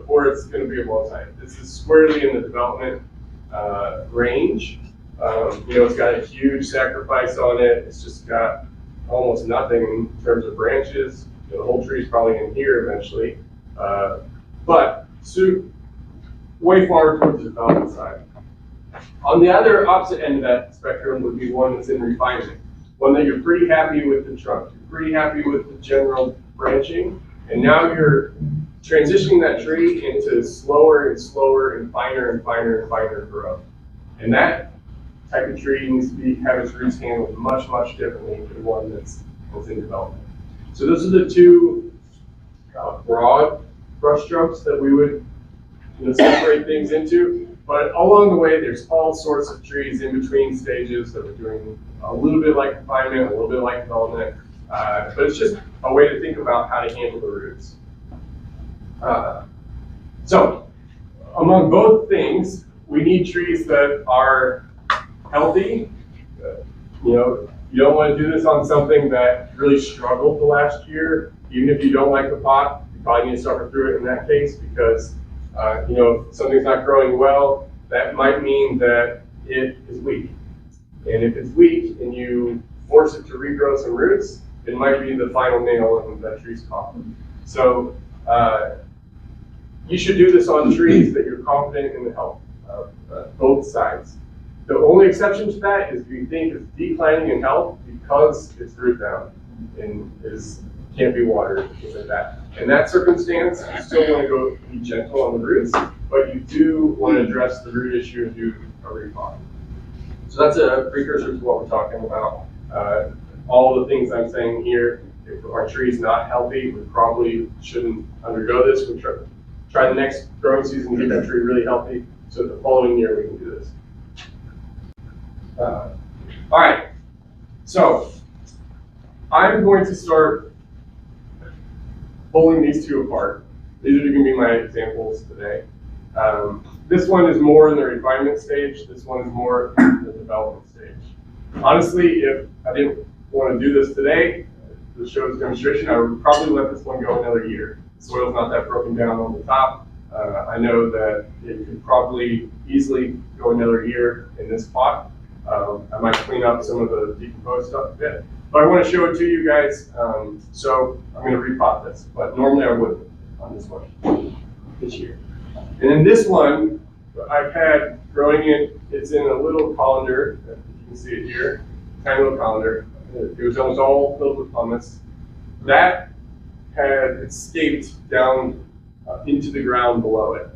or it's going to be a bonsai. This is squarely in the development range. It's got a huge sacrifice on it. It's just got almost nothing in terms of branches. The whole tree is probably in here eventually, but way far towards the development side. On the other opposite end of that spectrum would be one that's in refinement, one that you're pretty happy with the trunk, you're pretty happy with the general branching, and now you're transitioning that tree into slower and slower and finer and finer and finer growth. And that type of tree needs to have its roots handled much, much differently than one that's in development. So those are the two broad brush strokes that we would separate things into. But along the way, there's all sorts of trees in between stages that are doing a little bit like refinement, a little bit like development. But it's just a way to think about how to handle the roots. So among both things, we need trees that are healthy. You don't want to do this on something that really struggled the last year. Even if you don't like the pot, you probably need to suffer through it in that case, because if something's not growing well, that might mean that it is weak. And if it's weak and you force it to regrow some roots, it might be the final nail in that tree's coffin. So you should do this on trees that you're confident in the health of both sides. The only exception to that is if you think it's declining in health because it's root bound and can't be watered, things like that. In that circumstance, you still want to be gentle on the roots, but you do want to address the root issue and do a repot. So that's a precursor to what we're talking about. All the things I'm saying here, if our tree is not healthy, we probably shouldn't undergo this. We try the next growing season to get that tree really healthy, so the following year we can do this. All right, so I'm going to start pulling these two apart. These are going to be my examples today. This one is more in the refinement stage. This one is more in the development stage. Honestly, if I didn't want to do this today, the show's demonstration, I would probably let this one go another year. The soil's not that broken down on the top. I know that it could probably easily go another year in this pot. I might clean up some of the decomposed stuff a bit. But I want to show it to you guys, so I'm going to repot this. But normally I wouldn't on this one this year. And in this one, I've had growing it, it's in a little colander. You can see it here, tiny little colander. It was almost all filled with pumice. That had escaped down into the ground below it.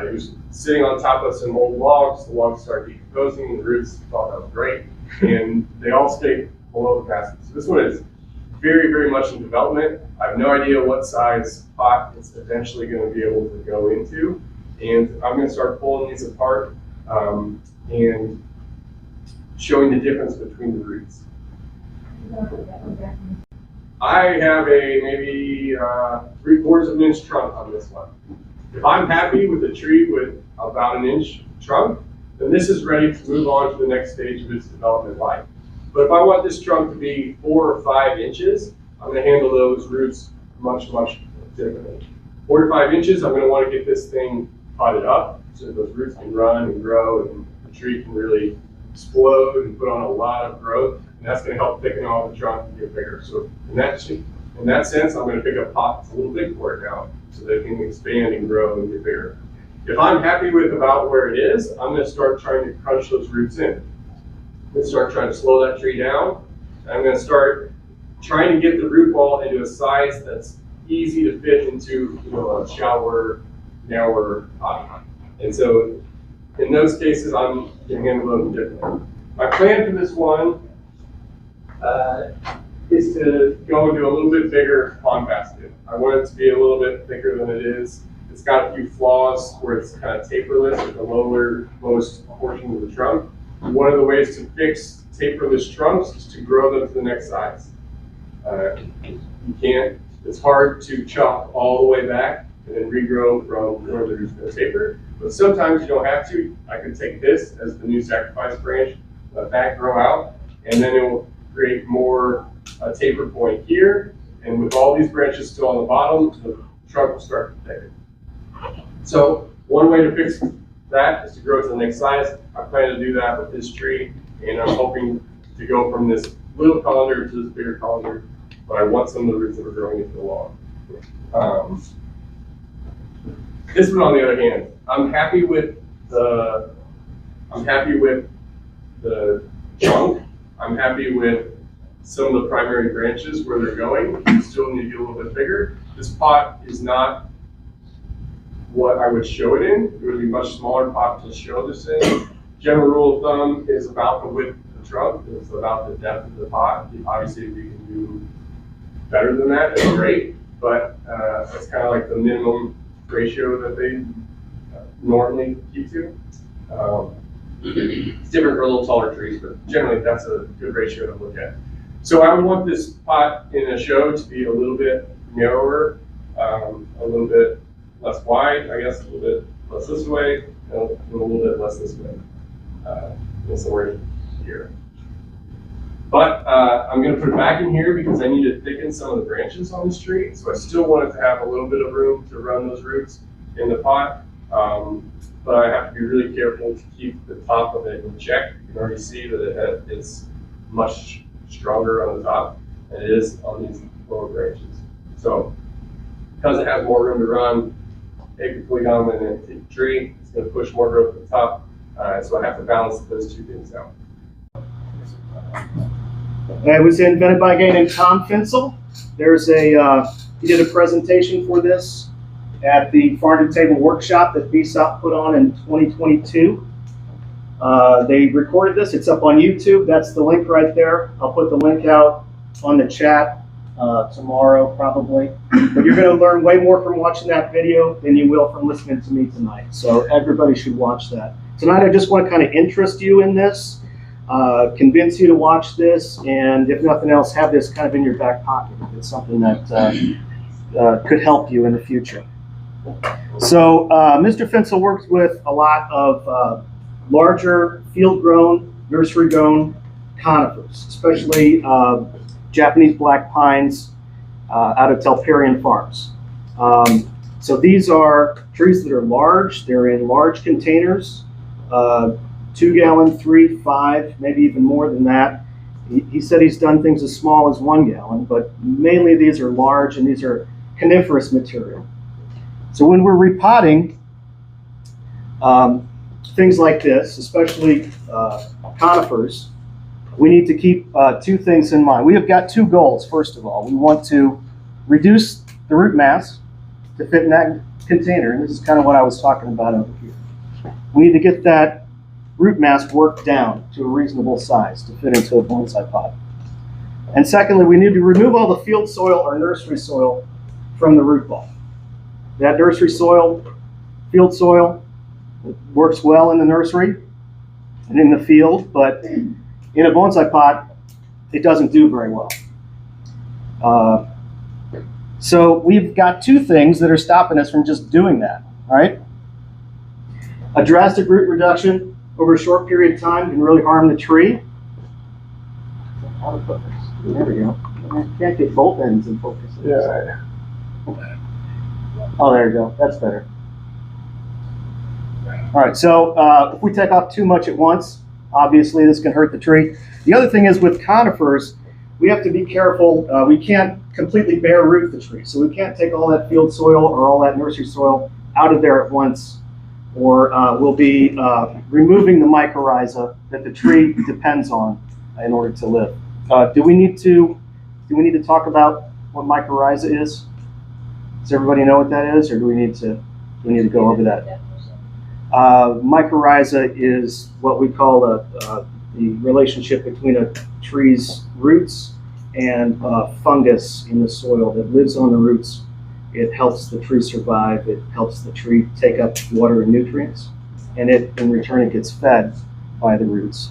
It was sitting on top of some old logs. The logs started decomposing, the roots thought that was great, and they all stayed below capacity. So this one is very, very much in development. I have no idea what size pot it's eventually going to be able to go into, and I'm going to start pulling these apart and showing the difference between the roots. I have a maybe 3/4 of an inch trunk on this one. If I'm happy with a tree with about an inch trunk, then this is ready to move on to the next stage of its development life. But if I want this trunk to be 4 or 5 inches, I'm going to handle those roots much, much differently. 4 to 5 inches, I'm going to want to get this thing potted up so that those roots can run and grow and the tree can really explode and put on a lot of growth. And that's going to help thicken off the trunk and get bigger. So in that sense, I'm going to pick a pot that's a little big for it now so that it can expand and grow and get bigger. If I'm happy with about where it is, I'm going to start trying to crunch those roots in. I'm going to start trying to slow that tree down. And I'm going to start trying to get the root ball into a size that's easy to fit into a shallower, narrower pot. And so in those cases, I'm going to handle them differently. My plan for this one is to go into a little bit bigger pond basket. I want it to be a little bit thicker than it is. It's got a few flaws where it's kind of taperless at the lowest portion of the trunk. One of the ways to fix taperless trunks is to grow them to the next size. It's hard to chop all the way back and then regrow from where there's no taper, but sometimes you don't have to. I could take this as the new sacrifice branch, let that grow out, and then it will create more taper point here, and with all these branches still on the bottom, the trunk will start to thicken. So one way to fix that is to grow to the next size. I plan to do that with this tree, and I'm hoping to go from this little colander to this bigger colander, but I want some of the roots that are growing into the lawn. This one, on the other hand, I'm happy with the trunk. I'm happy with some of the primary branches where they're going. We still need to get a little bit bigger. This pot is not what I would show it in. It would be a much smaller pot to show this in. General rule of thumb is about the width of the trunk. It's about the depth of the pot. Obviously, if you can do better than that, it's great. But that's kind of like the minimum ratio that they normally keep to. It's different for a little taller trees, but generally that's a good ratio to look at. So I would want this pot in a show to be a little bit narrower, a little bit less wide, I guess, a little bit less this way, and a little bit less this way, somewhere here. But I'm going to put it back in here because I need to thicken some of the branches on this tree. So I still want it to have a little bit of room to run those roots in the pot. But I have to be really careful to keep the top of it in check. You can already see that it's much stronger on the top than it is on these lower branches. So because it has more room to run, apically dominant tree, it's going to push more growth at the top. So I have to balance those two things out. It was invented by a guy named Tom Finsel. He did a presentation for this at the Farm to Table workshop that BSOP put on in 2022. They recorded this. It's up on YouTube. That's the link right there. I'll put the link out on the chat tomorrow, probably. But you're going to learn way more from watching that video than you will from listening to me tonight. So everybody should watch that. Tonight, I just want to kind of interest you in this. Convince you to watch this, and if nothing else, have this kind of in your back pocket. It's something that could help you in the future. So Mr. Finsel works with a lot of larger field-grown, nursery-grown conifers, especially Japanese black pines out of Telperian farms. So these are trees that are large. They're in large containers. 2 gallon, 3, 5, maybe even more than that. He said he's done things as small as 1 gallon, but mainly these are large and these are coniferous material. So when we're repotting things like this, especially conifers, we need to keep 2 things in mind. We have got 2 goals, first of all. We want to reduce the root mass to fit in that container, and this is kind of what I was talking about over here. We need to get that root mass worked down to a reasonable size to fit into a bonsai pot. And secondly, we need to remove all the field soil or nursery soil from the root ball. That nursery soil, field soil, works well in the nursery and in the field, but in a bonsai pot, it doesn't do very well. So we've got 2 things that are stopping us from just doing that, right? A drastic root reduction over a short period of time can really harm the tree. How to focus? There we go. I can't get both ends in focus. Yeah. Oh, there you go. That's better. All right, so if we take off too much at once, obviously this can hurt the tree. The other thing is with conifers, we have to be careful. We can't completely bare root the tree. So we can't take all that field soil or all that nursery soil out of there at once, or we'll be removing the mycorrhiza that the tree depends on in order to live. Do we need to talk about what mycorrhiza is? Does everybody know what that is, or do we need to go over that? Mycorrhiza is what we call the relationship between a tree's roots and fungus in the soil that lives on the roots. It helps the tree survive. It helps the tree take up water and nutrients, and in return it gets fed by the roots.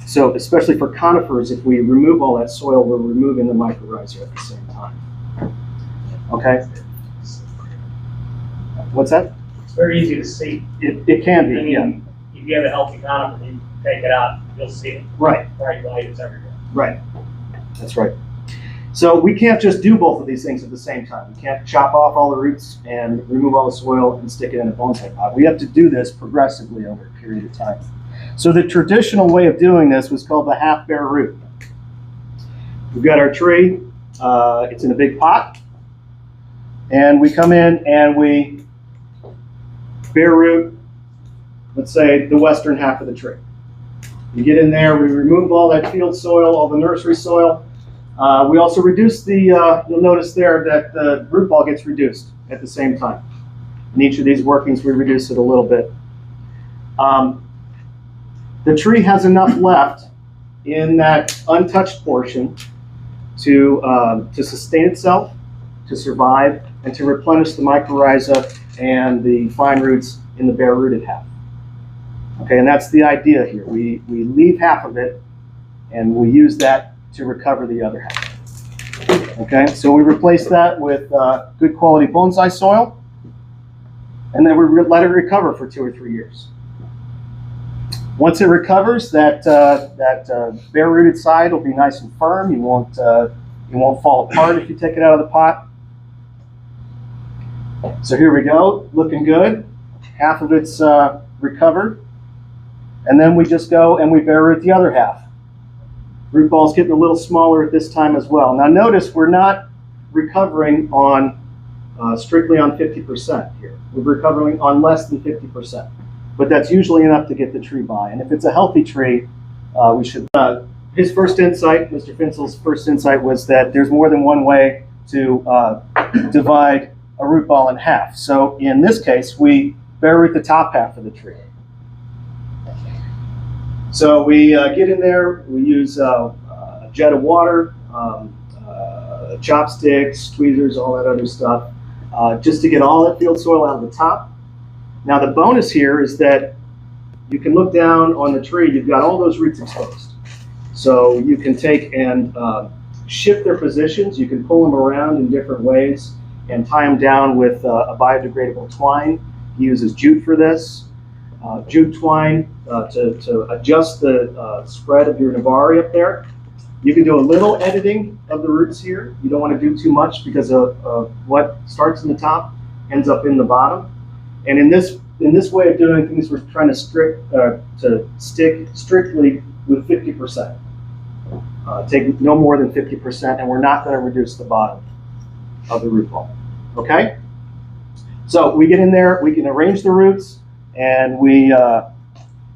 So especially for conifers, if we remove all that soil, we're removing the mycorrhiza at the same time. Okay? What's that? It's very easy to see. It can be, I mean, yeah. if you have a healthy conifer, you take it out, you'll see it. Right. Bright light is everywhere. Right. That's right. So we can't just do both of these things at the same time. We can't chop off all the roots and remove all the soil and stick it in a bonsai pot. We have to do this progressively over a period of time. So the traditional way of doing this was called the half bare root. We've got our tree, it's in a big pot, and we come in and we bare root, let's say the western half of the tree. We get in there, we remove all that field soil, all the nursery soil. We also reduce the, you'll notice there that the root ball gets reduced at the same time. In each of these workings, we reduce it a little bit. The tree has enough left in that untouched portion to sustain itself, to survive, and to replenish the mycorrhiza and the fine roots in the bare rooted half. Okay, and that's the idea here. We leave half of it and we use that to recover the other half. Okay, so we replace that with good quality bonsai soil, and then we let it recover for 2 or 3 years. Once it recovers, that bare rooted side will be nice and firm. You won't fall apart if you take it out of the pot. So here we go, looking good. Half of it's recovered, and then we just go and we bare root the other half. Root ball's getting a little smaller at this time as well. Now notice we're not recovering on strictly on 50% here. We're recovering on less than 50%. But that's usually enough to get the tree by. And if it's a healthy tree, we should. His first insight, Mr. Finzel's first insight, was that there's more than one way to divide a root ball in half. So in this case, we bare root the top half of the tree. So we get in there, we use a jet of water, chopsticks, tweezers, all that other stuff, just to get all that field soil out of the top. Now the bonus here is that you can look down on the tree, you've got all those roots exposed. So you can take and shift their positions, you can pull them around in different ways and tie them down with a biodegradable twine. He uses jute for this. Jute twine to adjust the spread of your navari up there. You can do a little editing of the roots here. You don't want to do too much because of what starts in the top ends up in the bottom. And in this way of doing things, we're trying to stick strictly with 50%. Take no more than 50%, and we're not going to reduce the bottom of the root ball. Okay? So we get in there, we can arrange the roots, and we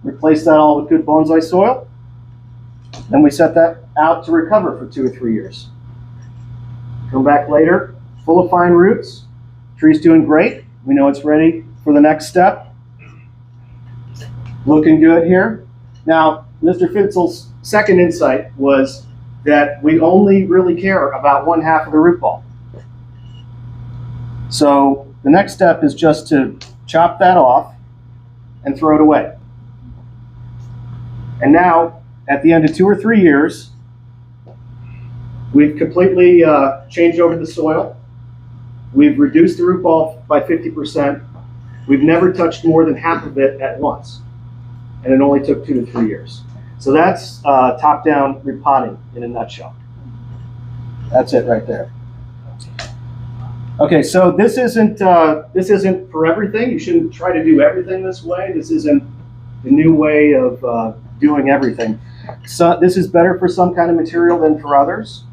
replace that all with good bonsai soil. Then we set that out to recover for 2 or 3 years. Come back later, full of fine roots. Tree's doing great. We know it's ready for the next step. Looking good here. Now, Mr. Finzel's second insight was that we only really care about one half of the root ball. So the next step is just to chop that off and throw it away. And now, at the end of 2 or 3 years, we've completely changed over the soil. We've reduced the root ball by 50%. We've never touched more than half of it at once. And it only took 2 to 3 years. So that's top-down repotting in a nutshell. That's it right there. Okay, so this isn't for everything. You shouldn't try to do everything this way. This isn't the new way of doing everything. So this is better for some kind of material than for others.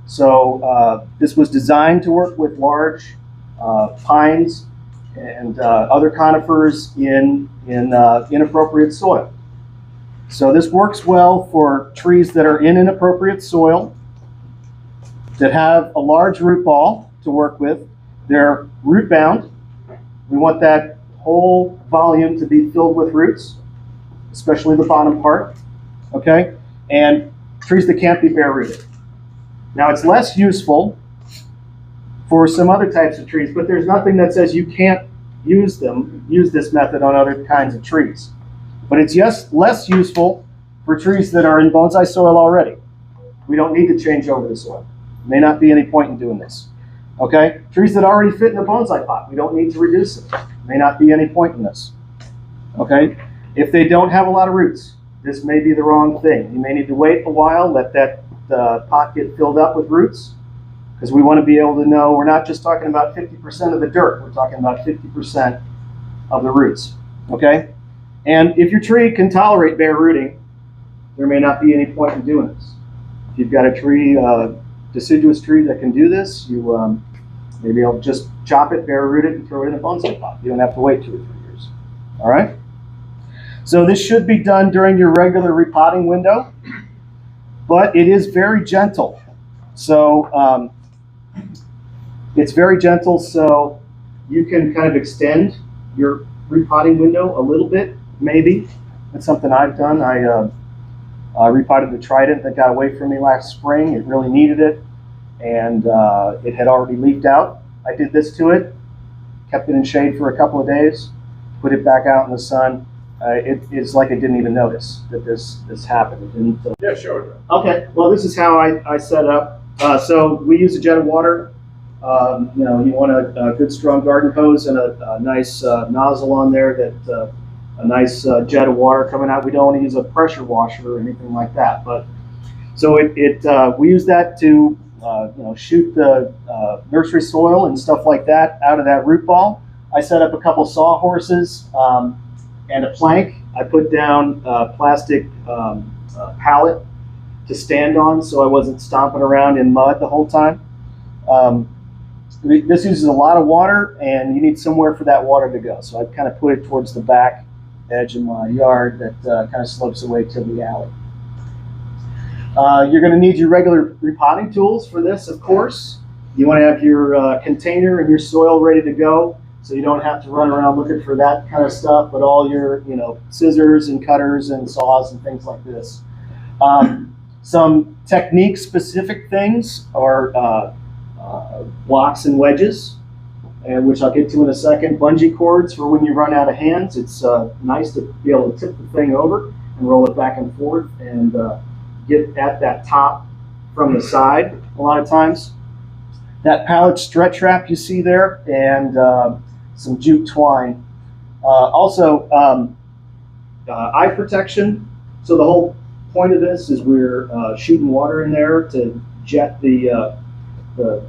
So this was designed to work with large pines and other conifers in inappropriate soil. So this works well for trees that are in inappropriate soil, that have a large root ball to work with. They're root bound. We want that whole volume to be filled with roots, especially the bottom part, okay? And trees that can't be bare rooted. Now it's less useful for some other types of trees, but there's nothing that says you can't use this method on other kinds of trees. But it's less useful for trees that are in bonsai soil already. We don't need to change over the soil. May not be any point in doing this. Okay? Trees that already fit in a bonsai pot, we don't need to reduce it. May not be any point in this. Okay? If they don't have a lot of roots, this may be the wrong thing. You may need to wait a while, let that pot get filled up with roots, because we want to be able to know we're not just talking about 50% of the dirt, we're talking about 50% of the roots, okay? And if your tree can tolerate bare rooting, there may not be any point in doing this. If you've got a tree, deciduous tree that can do this, you maybe I'll just chop it, bare root it, and throw it in a bonsai pot. You don't have to wait 2 or 3 years. All right? So this should be done during your regular repotting window, but it is very gentle. So it's very gentle, so you can kind of extend your repotting window a little bit, maybe. That's something I've done. I repotted the trident that got away from me last spring. It really needed it, and it had already leafed out. I did this to it, kept it in shade for a couple of days, put it back out in the sun. It's like I didn't even notice that this happened. It didn't, Yeah, sure. Okay, well, this is how I set up. So we use a jet of water. You know, you want a good strong garden hose and a nice nozzle on there that a nice jet of water coming out. We don't want to use a pressure washer or anything like that. But so we use that to you know, shoot the nursery soil and stuff like that out of that root ball. I set up a couple sawhorses and a plank. I put down a plastic pallet to stand on, so I wasn't stomping around in mud the whole time. This uses a lot of water, and you need somewhere for that water to go. So I kind of put it towards the back edge of my yard that kind of slopes away to the alley. You're going to need your regular repotting tools for this, of course. You want to have your container and your soil ready to go, so you don't have to run around looking for that kind of stuff, but all your, you know, scissors and cutters and saws and things like this. Some technique-specific things are blocks and wedges, and which I'll get to in a second. Bungee cords for when you run out of hands. It's nice to be able to tip the thing over and roll it back and forth and get at that top from the side a lot of times. That pallet stretch wrap you see there, and some jute twine. Also, eye protection. So the whole point of this is we're shooting water in there to jet the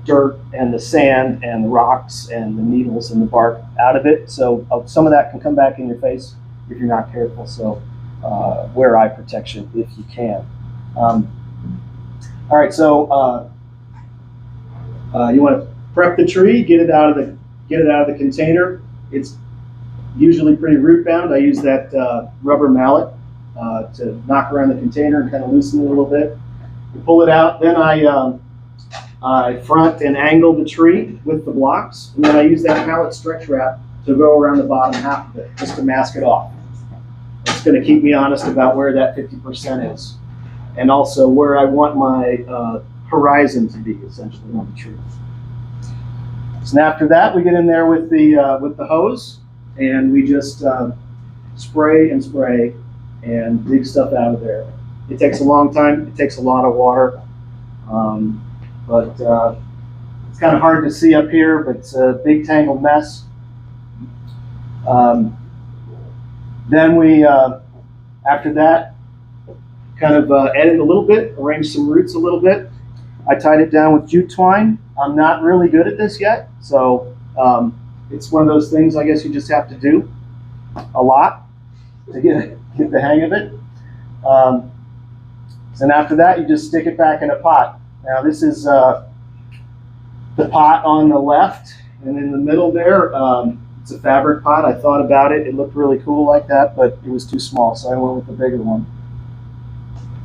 dirt and the sand and the rocks and the needles and the bark out of it. So some of that can come back in your face if you're not careful. So wear eye protection if you can. All right, so you want to prep the tree, get it out of the container. It's usually pretty root bound. I use that rubber mallet to knock around the container and kind of loosen it a little bit. You pull it out, then I front and angle the tree with the blocks, and then I use that pallet stretch wrap to go around the bottom half of it, just to mask it off. It's going to keep me honest about where that 50% is, and also where I want my horizon to be, essentially, on the tree. So after that, we get in there with the hose, and we just spray and spray and dig stuff out of there. It takes a long time. It takes a lot of water. But it's kind of hard to see up here, but it's a big tangled mess. Then we, after that, kind of edit a little bit, arrange some roots a little bit. I tied it down with jute twine. I'm not really good at this yet, so it's one of those things I guess you just have to do a lot to get the hang of it. And after that, you just stick it back in a pot. Now this is the pot on the left, and in the middle there, it's a fabric pot. I thought about it. It looked really cool like that, but it was too small, so I went with the bigger one.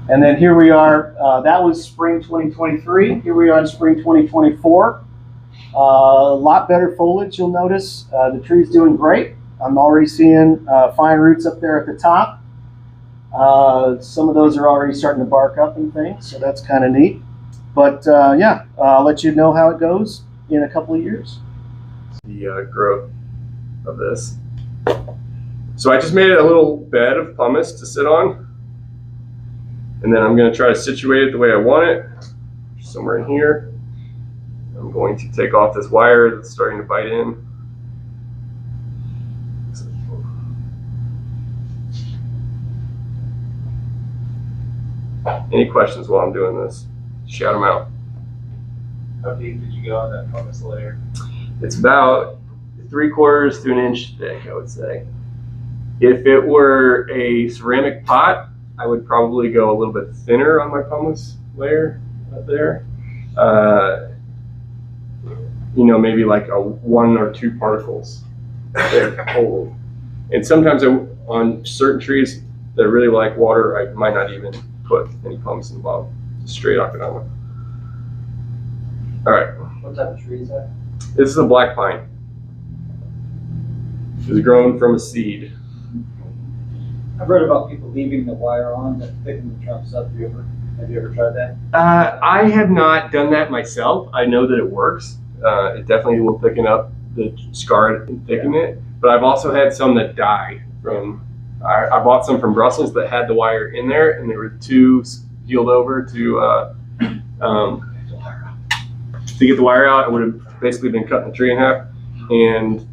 And then here we are. That was spring 2023. Here we are in spring 2024. A lot better foliage, you'll notice. The tree's doing great. I'm already seeing fine roots up there at the top. Some of those are already starting to bark up and things, so that's kind of neat. But yeah, I'll let you know how it goes in a couple of years. The growth of this. So I just made it a little bed of pumice to sit on. And then I'm going to try to situate it the way I want it, somewhere in here. I'm going to take off this wire that's starting to bite in. Any questions while I'm doing this? Shout them out. How deep did you go on that pumice layer? It's about 3/4 to an inch thick, I would say. If it were a ceramic pot, I would probably go a little bit thinner on my pumice layer up there. You know, maybe like a 1 or 2 particles thick hold. And sometimes on certain trees that really like water, I might not even put any pumice in the bottom, just straight Akadama. All right. What type of tree is that? This is a black pine. It was grown from a seed. I've read about people leaving the wire on that thicken the trunks up. Have you ever tried that? I have not done that myself. I know that it works. It definitely will thicken up the scar and thicken it. But I've also had some that die from. I bought some from Brussels that had the wire in there, and they were too healed over to get the wire out. It would have basically been cutting the tree in half, and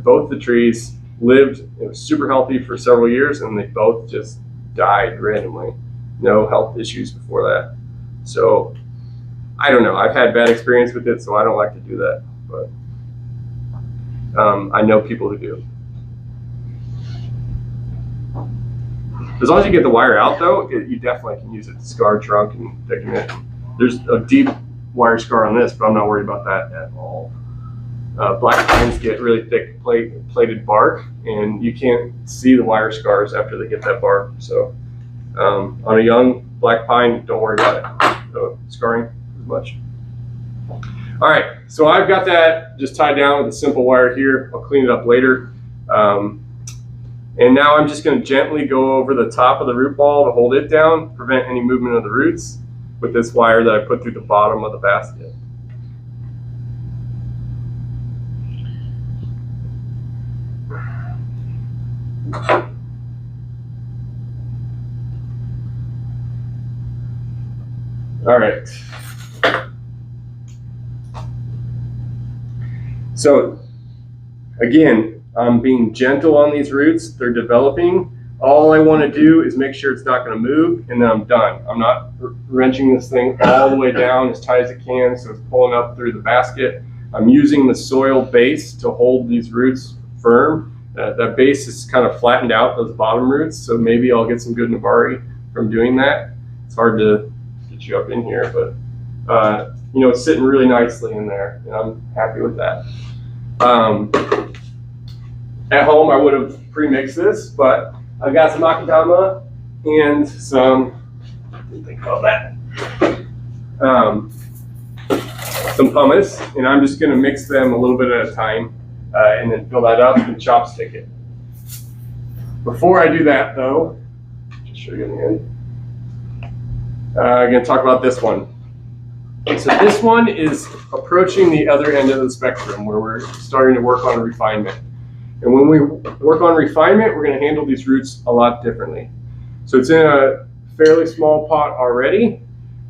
both the trees lived. It was super healthy for several years, and they both just died randomly. No health issues before that. So I don't know. I've had bad experience with it, so I don't like to do that. But I know people who do. As long as you get the wire out, though, you definitely can use it to scar trunk and thicken it. There's a deep wire scar on this, but I'm not worried about that at all. Black pines get really thick plated bark, and you can't see the wire scars after they get that bark. So on a young black pine, don't worry about it. So scarring as much. All right, so I've got that just tied down with a simple wire here. I'll clean it up later. And now I'm just going to gently go over the top of the root ball to hold it down, prevent any movement of the roots with this wire that I put through the bottom of the basket. All right. So again, I'm being gentle on these roots. They're developing. All I want to do is make sure it's not going to move, and then I'm done. I'm not wrenching this thing all the way down as tight as it can, so it's pulling up through the basket. I'm using the soil base to hold these roots firm. That base is kind of flattened out, those bottom roots, so maybe I'll get some good nabari from doing that. It's hard to get you up in here, but you know, it's sitting really nicely in there, and I'm happy with that. At home, I would have pre-mixed this, but I've got some akadama and some, didn't think about that, some pumice, and I'm just going to mix them a little bit at a time, and then fill that up and chopstick it. Before I do that, though, just show you in the end, I'm going to talk about this one. So this one is approaching the other end of the spectrum, where we're starting to work on refinement. And when we work on refinement, we're going to handle these roots a lot differently. So it's in a fairly small pot already,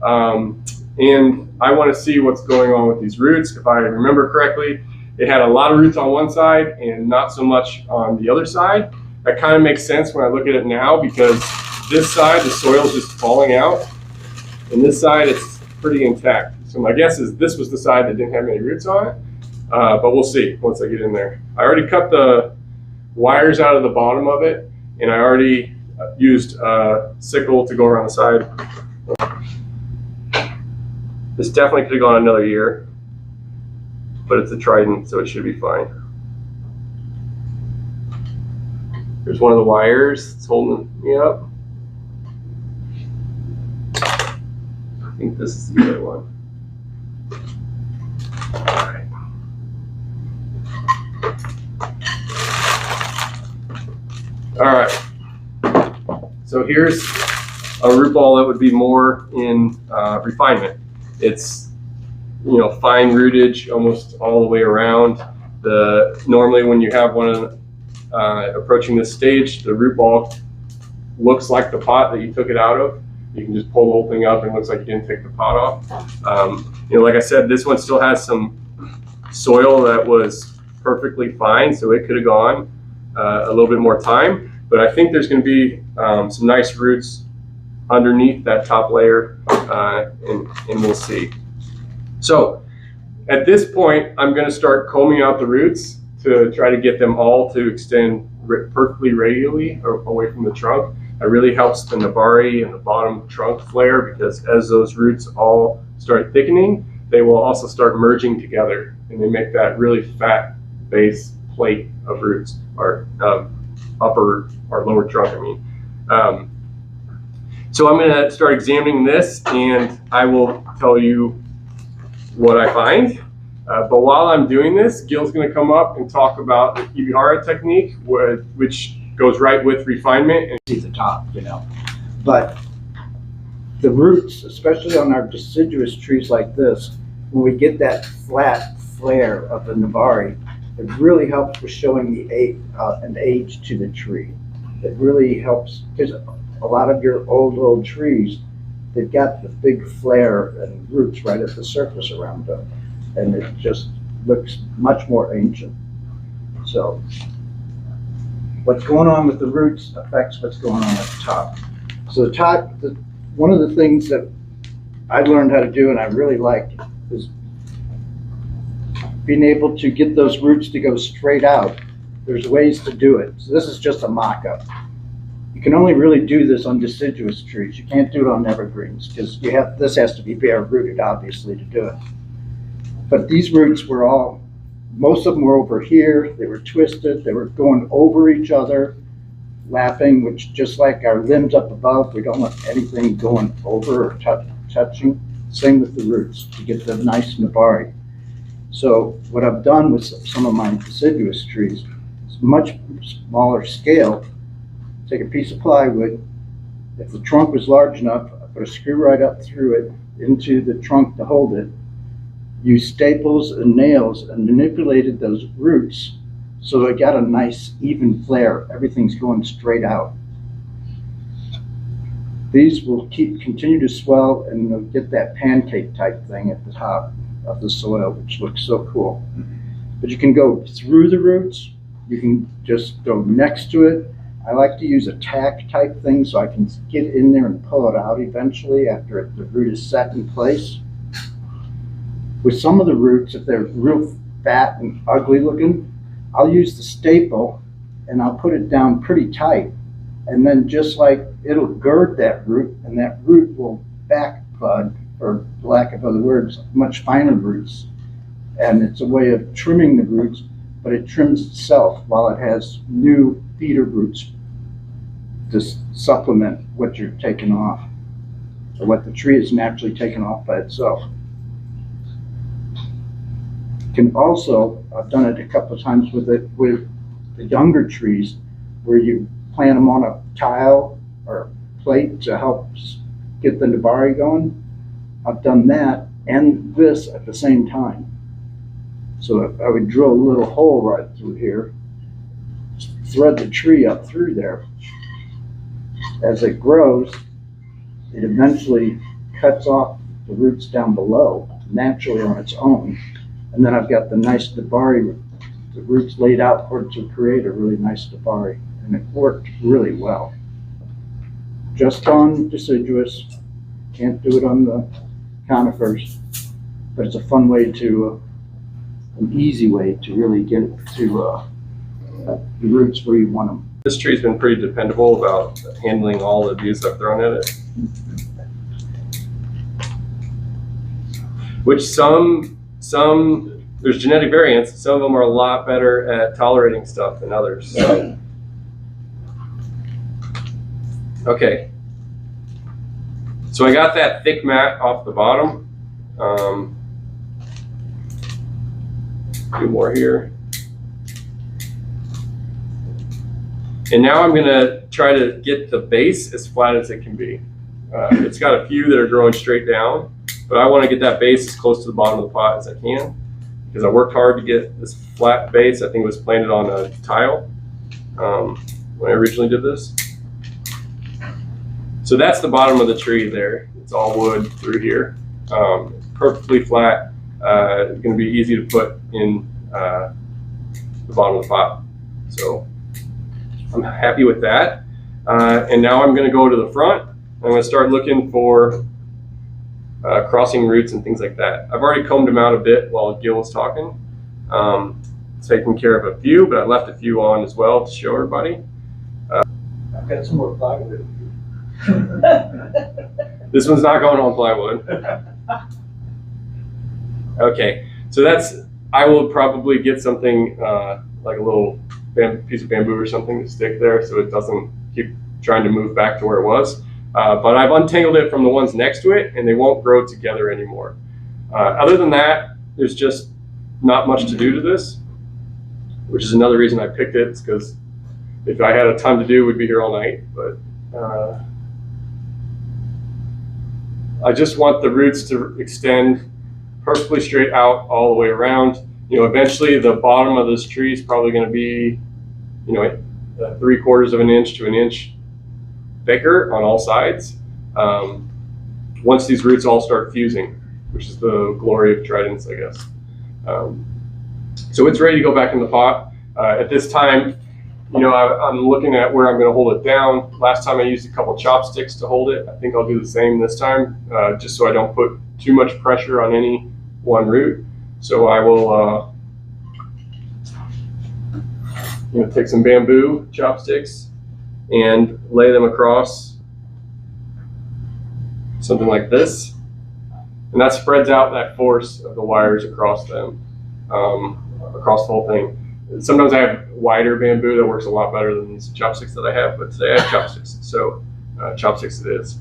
and I want to see what's going on with these roots. If I remember correctly, it had a lot of roots on one side and not so much on the other side. That kind of makes sense when I look at it now, because this side, the soil is just falling out, and this side, it's pretty intact. So my guess is this was the side that didn't have any roots on it, but we'll see once I get in there. I already cut the wires out of the bottom of it, and I already used a sickle to go around the side. This definitely could have gone another year, but it's a Trident, so it should be fine. Here's one of the wires that's holding me up. I think this is the other one. All right. All right. So here's a root ball that would be more in refinement. It's, you know, fine rootage almost all the way around. Normally when you have one approaching this stage, the root ball looks like the pot that you took it out of. You can just pull the whole thing up and it looks like you didn't take the pot off. You know, like I said, this one still has some soil that was perfectly fine, so it could have gone a little bit more time. But I think there's going to be some nice roots underneath that top layer, and we'll see. So at this point, I'm going to start combing out the roots to try to get them all to extend perfectly radially away from the trunk. It really helps the nabari and the bottom trunk flare, because as those roots all start thickening, they will also start merging together, and they make that really fat base plate of roots, or upper or lower trunk, I mean. So I'm going to start examining this, and I will tell you what I find. But while I'm doing this, Gil's going to come up and talk about the Ibihara technique, which goes right with refinement. And see the top, but the roots, especially on our deciduous trees like this, when we get that flat flare of the nabari, it really helps with showing an age to the tree. It really helps, because a lot of your old trees, they've got the big flare and roots right at the surface around them, and it just looks much more ancient. So what's going on with the roots affects what's going on at the top. So the top, one of the things that I learned how to do and I really like is being able to get those roots to go straight out. There's ways to do it. So this is just a mock-up. You can only really do this on deciduous trees. You can't do it on evergreens, because this has to be bare rooted, obviously, to do it. But these roots were most of them were over here. They were twisted. They were going over each other, lapping, which, just like our limbs up above, we don't want anything going over or touching. Same with the roots, to get the nice nabari. So what I've done with some of my deciduous trees is much smaller scale. Take a piece of plywood. If the trunk was large enough, I put a screw right up through it into the trunk to hold it. Used staples and nails and manipulated those roots so I got a nice even flare. Everything's going straight out. These will continue to swell, and they'll get that pancake type thing at the top of the soil, which looks so cool. But you can go through the roots. You can just go next to it. I like to use a tack type thing so I can get in there and pull it out eventually after the root is set in place. With some of the roots, if they're real fat and ugly looking, I'll use the staple and I'll put it down pretty tight. And then just like it'll gird that root, and that root will back bud, for lack of other words, much finer roots. And it's a way of trimming the roots, but it trims itself while it has new feeder roots to supplement what you're taking off, or what the tree is naturally taken off by itself. Can also, I've done it a couple of times with the younger trees, where you plant them on a tile or plate to help get the nabari going. I've done that and this at the same time. So I would drill a little hole right through here, thread the tree up through there. As it grows, it eventually cuts off the roots down below naturally on its own. And then I've got the nice nabari, the roots laid out for it to create a really nice nabari. And it worked really well. Just on deciduous, can't do it on the conifers, but it's a fun way to, an easy way to really get it to the roots where you want them. This tree's been pretty dependable about handling all the abuse I've thrown at it. Which some there's genetic variants. Some of them are a lot better at tolerating stuff than others. So. Okay. So I got that thick mat off the bottom. Two more here. And now I'm gonna try to get the base as flat as it can be. It's got a few that are growing straight down, but I wanna get that base as close to the bottom of the pot as I can, because I worked hard to get this flat base. I think it was planted on a tile when I originally did this. So that's the bottom of the tree there. It's all wood through here. Perfectly flat. It's gonna be easy to put in the bottom of the pot. So I'm happy with that. And now I'm gonna go to the front. I'm gonna start looking for crossing roots and things like that. I've already combed them out a bit while Gil was talking. Taking care of a few, but I left a few on as well to show everybody. I've got some more plywood. This one's not going on plywood. Okay, so I will probably get something like a little piece of bamboo or something to stick there so it doesn't keep trying to move back to where it was. But I've untangled it from the ones next to it and they won't grow together anymore. Other than that, there's just not much to do to this, which is another reason I picked it. It's because if I had a ton to do, we'd be here all night. But I just want the roots to extend perfectly straight out all the way around. You know, eventually the bottom of this tree is probably going to be, you know, 3/4 of an inch to an inch thicker on all sides. Once these roots all start fusing, which is the glory of tridents, I guess. So it's ready to go back in the pot. At this time, you know, I'm looking at where I'm going to hold it down. Last time I used a couple chopsticks to hold it. I think I'll do the same this time, just so I don't put too much pressure on any one root. So I will, you know, take some bamboo chopsticks and lay them across something like this. And that spreads out that force of the wires across them, across the whole thing. Sometimes I have wider bamboo that works a lot better than these chopsticks that I have, but today I have chopsticks, so chopsticks it is.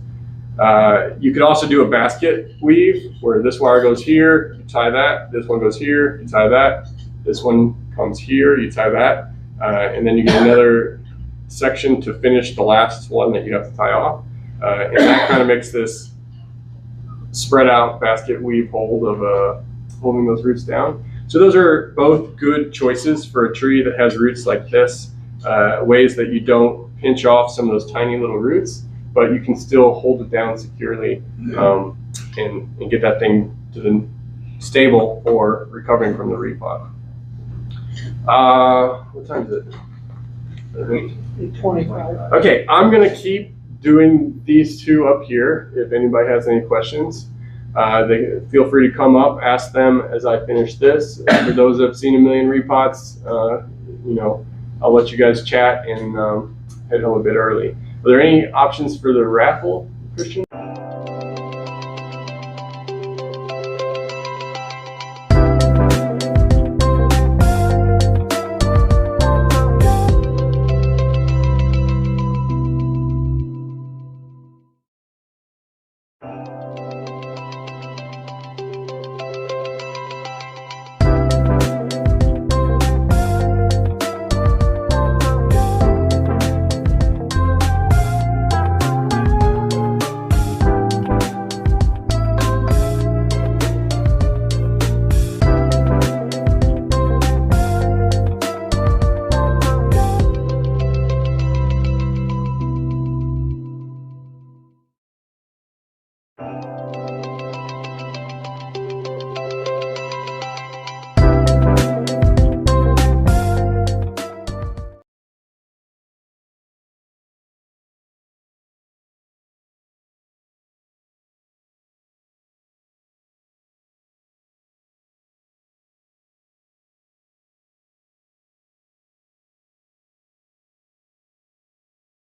You could also do a basket weave where this wire goes here, you tie that, this one goes here, you tie that, this one comes here, you tie that, and then you get another section to finish the last one that you have to tie off. And that kind of makes this spread out basket weave hold of holding those roots down. So those are both good choices for a tree that has roots like this, ways that you don't pinch off some of those tiny little roots, but you can still hold it down securely and get that thing to the stable for recovering from the repot. What time is it? 25. Okay, I'm gonna keep doing these two up here. If anybody has any questions, they feel free to come up, ask them as I finish this. For those that have seen a million repots, you know, I'll let you guys chat and head home a bit early. Are there any options for the raffle, Christian?